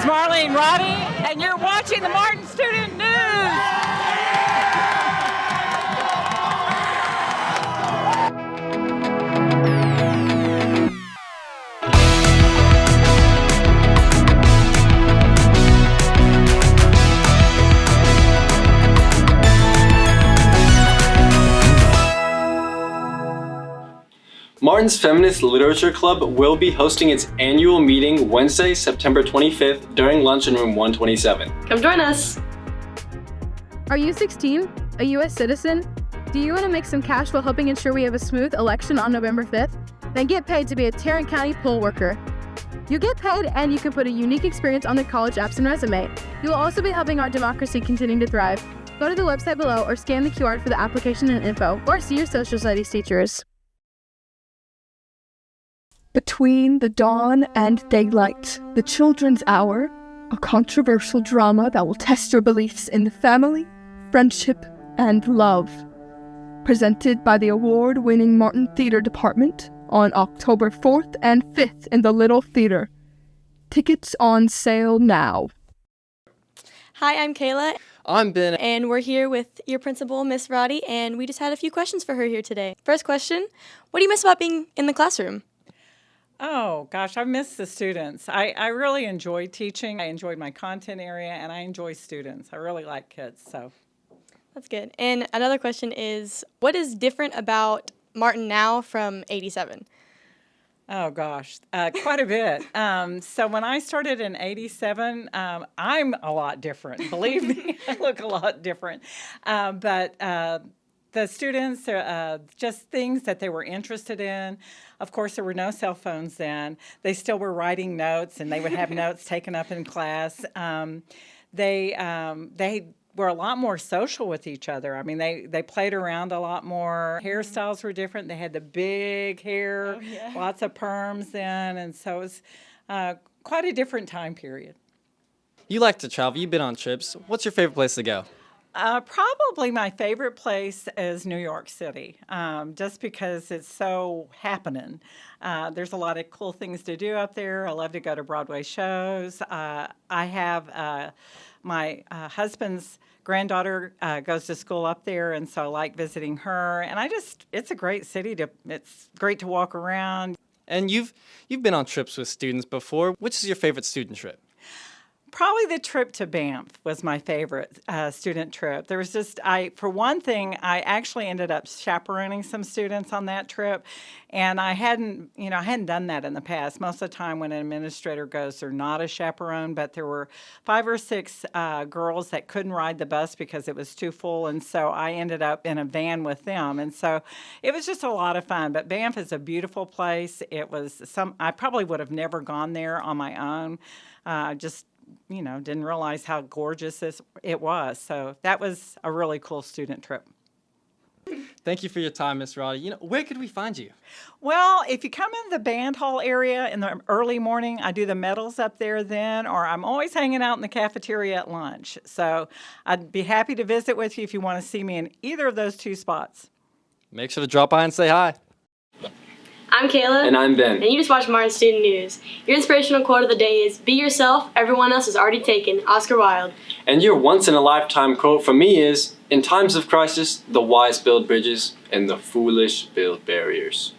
Marlene Roddy, and you're watching the Martin Student News. Martin's Feminist Literature Club will be hosting its annual meeting Wednesday, September 25th during lunch in room 127. Come join us! Are you 16? A U.S. citizen? Do you want to make some cash while helping ensure we have a smooth election on November 5th? Then get paid to be a Tarrant County poll worker. You get paid and you can put a unique experience on the college apps and resume. You will also be helping our democracy continue to thrive. Go to the website below or scan the QR for the application and info, or see your social studies teachers. Between the Dawn and Daylight, The Children's Hour, a controversial drama that will test your beliefs in the family, friendship, and love. Presented by the award-winning Martin Theatre Department on October 4th and 5th in the Little Theatre. Tickets on sale now. Hi, I'm Kayla. I'm Ben. And we're here with your principal, Miss Roddy, and we just had a few questions for her here today. First question, what do you miss about being in the classroom? Oh, gosh, I miss the students. I really enjoy teaching. I enjoyed my content area, and I enjoy students. I really like kids, so. That's good. And another question is, what is different about Martin now from 87? Oh, gosh, quite a bit. So when I started in 87, I'm a lot different. Believe me, I look a lot different. But the students, just things that they were interested in. Of course, there were no cell phones then. They still were writing notes, and they would have notes taken up in class. They were a lot more social with each other. I mean, they played around a lot more. Hairstyles were different. They had the big hair, lots of perms then, and so it was quite a different time period. You like to travel. You've been on trips. What's your favorite place to go? Probably my favorite place is New York City, just because it's so happening. There's a lot of cool things to do up there. I love to go to Broadway shows. I have my husband's granddaughter goes to school up there, and so I like visiting her. And it's a great city. It's great to walk around. And you've been on trips with students before. Which is your favorite student trip? Probably the trip to Banff was my favorite student trip. There was for one thing, I actually ended up chaperoning some students on that trip, and I hadn't done that in the past. Most of the time when an administrator goes, they're not a chaperone, but there were 5 or 6 girls that couldn't ride the bus because it was too full, and so I ended up in a van with them, and so it was just a lot of fun. But Banff is a beautiful place. I probably would have never gone there on my own. Didn't realize how gorgeous it was. So that was a really cool student trip. Thank you for your time, Miss Roddy. Where could we find you? Well, if you come in the band hall area in the early morning, I do the medals up there then, or I'm always hanging out in the cafeteria at lunch. So I'd be happy to visit with you if you want to see me in either of those 2 spots. Make sure to drop by and say hi. I'm Kayla. And I'm Ben. And you just watched Martin Student News. Your inspirational quote of the day is, "Be yourself, everyone else is already taken." Oscar Wilde. And your once-in-a-lifetime quote from me is, "In times of crisis, the wise build bridges and the foolish build barriers."